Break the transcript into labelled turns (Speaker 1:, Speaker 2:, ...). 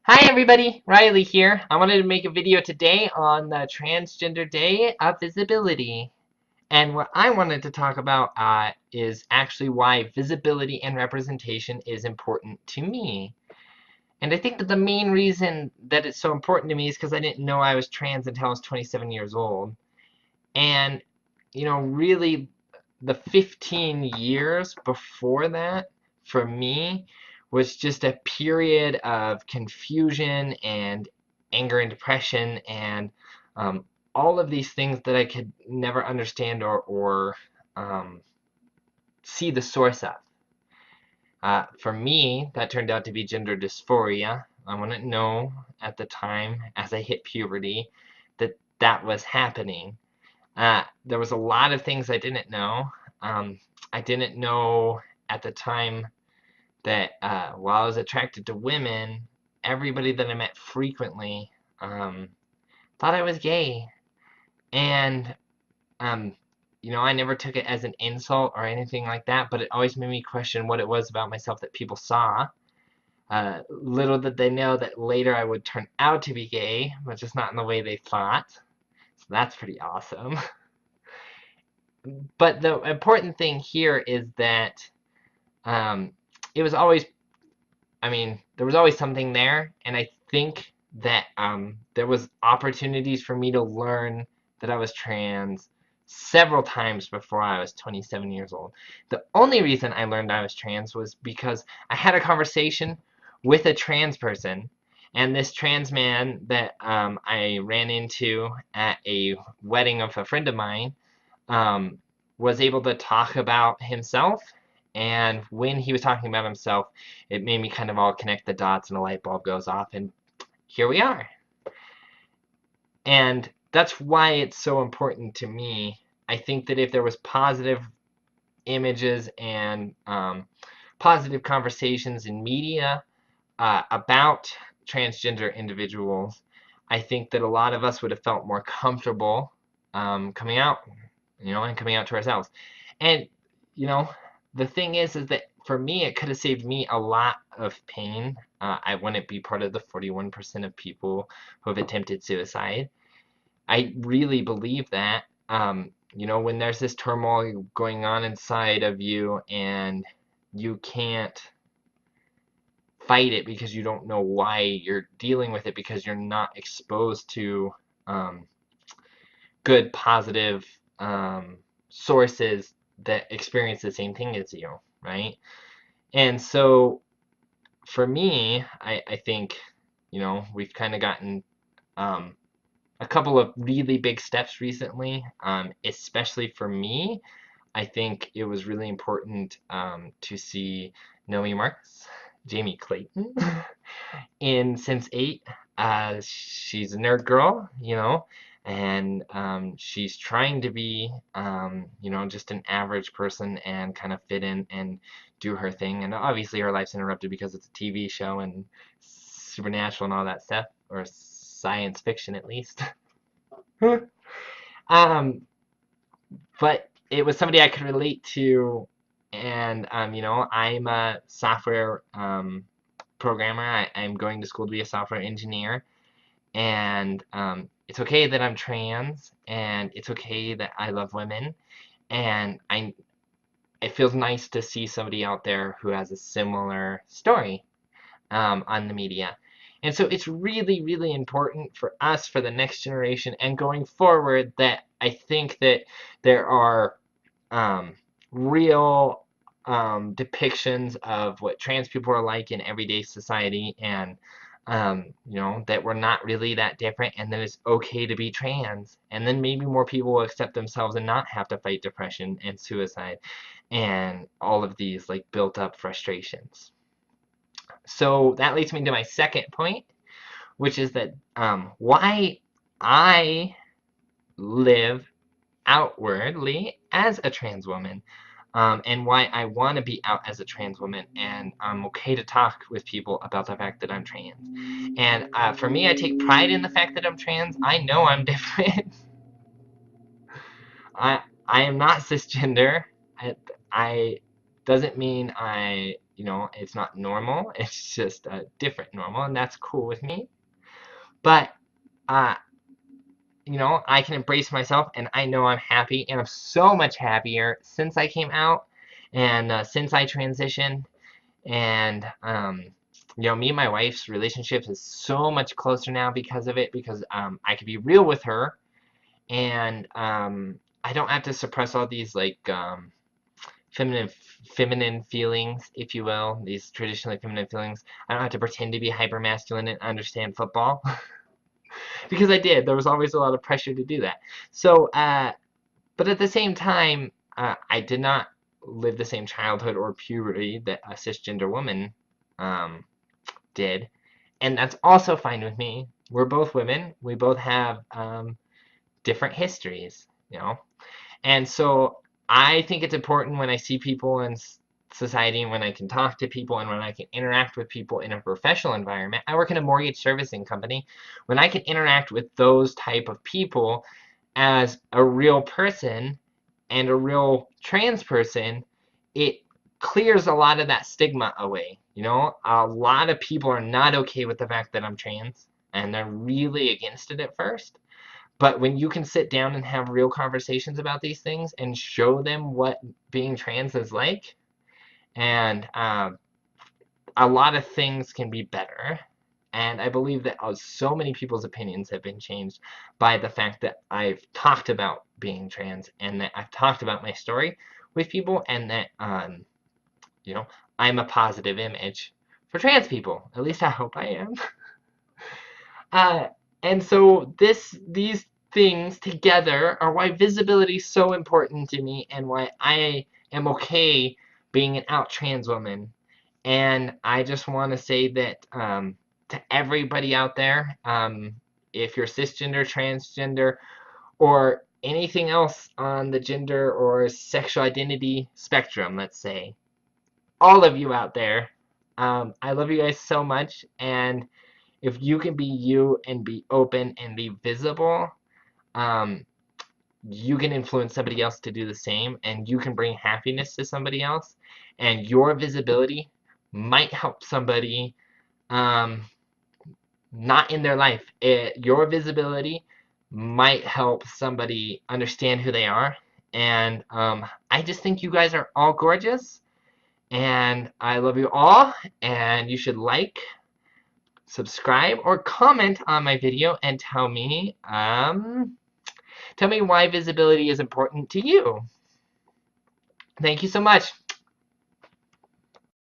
Speaker 1: Hi everybody, Riley here. I wanted to make a video today on the Transgender Day of Visibility. And what I wanted to talk about is actually why visibility and representation is important to me. And I think that the main reason that it's so important to me is because I didn't know I was trans until I was 27 years old. And, really the 15 years before that, for me, was just a period of confusion and anger and depression and um, all of these things that I could never understand or um, see the source of. For me, that turned out to be gender dysphoria. I wouldn't know at the time, as I hit puberty, that that was happening. There was a lot of things I didn't know. I didn't know at the time that while I was attracted to women, everybody that I met frequently thought I was gay. And, um, I never took it as an insult or anything like that, but it always made me question what it was about myself that people saw. Little did they know that later I would turn out to be gay, but just not in the way they thought. So that's pretty awesome. But the important thing here is that um, it was always, there was always something there, and I think that there was opportunities for me to learn that I was trans several times before I was 27 years old. The only reason I learned I was trans was because I had a conversation with a trans person, and this trans man that I ran into at a wedding of a friend of mine um, was able to talk about himself. And when he was talking about himself, it made me kind of all connect the dots and a light bulb goes off, and here we are. And that's why it's so important to me. I think that if there was positive images and positive conversations in media about transgender individuals, I think that a lot of us would have felt more comfortable coming out, and coming out to ourselves. And, you know, the thing is that for me, it could have saved me a lot of pain. I wouldn't be part of the 41% of people who have attempted suicide. I really believe that. When there's this turmoil going on inside of you and you can't fight it because you don't know why you're dealing with it because you're not exposed to um, good, positive sources that experience the same thing as you, right? And so for me, I think, we've kind of gotten um, a couple of really big steps recently, especially for me. I think it was really important to see Naomi Marks, Jamie Clayton in Sense8. She's a nerd girl, and she's trying to be, just an average person and kind of fit in and do her thing. And obviously, her life's interrupted because it's a TV show and supernatural and all that stuff, or science fiction at least. um, but it was somebody I could relate to, and I'm a software programmer. I'm going to school to be a software engineer, and it's okay that I'm trans, and it's okay that I love women, and it feels nice to see somebody out there who has a similar story on the media. And so it's really, really important for us, for the next generation, and going forward, that I think that there are um, real depictions of what trans people are like in everyday society, and that we're not really that different, and that it's okay to be trans, and then maybe more people will accept themselves and not have to fight depression and suicide and all of these like built up frustrations. So that leads me to my second point, which is that why I live outwardly as a trans woman, and why I want to be out as a trans woman, and I'm okay to talk with people about the fact that I'm trans. And for me, I take pride in the fact that I'm trans. I know I'm different. I I am not cisgender. I doesn't mean I it's not normal. It's just a different normal, and that's cool with me. But uh, I can embrace myself, and I know I'm happy, and I'm so much happier since I came out, and since I transitioned, and me and my wife's relationship is so much closer now because of it, because I can be real with her, and I don't have to suppress all these like feminine feminine feelings, if you will, these traditionally feminine feelings. I don't have to pretend to be hyper masculine and understand football because I did. There was always a lot of pressure to do that. So, but at the same time, I did not live the same childhood or puberty that a cisgender woman um, did, and that's also fine with me. We're both women. We both have different histories, and so I think it's important when I see people in society and when I can talk to people and when I can interact with people in a professional environment. I work in a mortgage servicing company. When I can interact with those type of people as a real person and a real trans person, it clears a lot of that stigma away. A lot of people are not okay with the fact that I'm trans, and they're really against it at first. But when you can sit down and have real conversations about these things and show them what being trans is like, and a lot of things can be better. And I believe that so many people's opinions have been changed by the fact that I've talked about being trans and that I've talked about my story with people, and that you know I'm a positive image for trans people. At least I hope I am. Uh, and so these things together are why visibility is so important to me, and why I am okay being an out trans woman. And I just want to say that to everybody out there, if you're cisgender, transgender, or anything else on the gender or sexual identity spectrum, let's say, all of you out there, I love you guys so much. And if you can be you and be open and be visible, um, you can influence somebody else to do the same, and you can bring happiness to somebody else, and your visibility might help somebody um, not in their life. Your visibility might help somebody understand who they are, and I just think you guys are all gorgeous, and I love you all, and you should like, subscribe, or comment on my video and tell me why visibility is important to you. Thank you so much.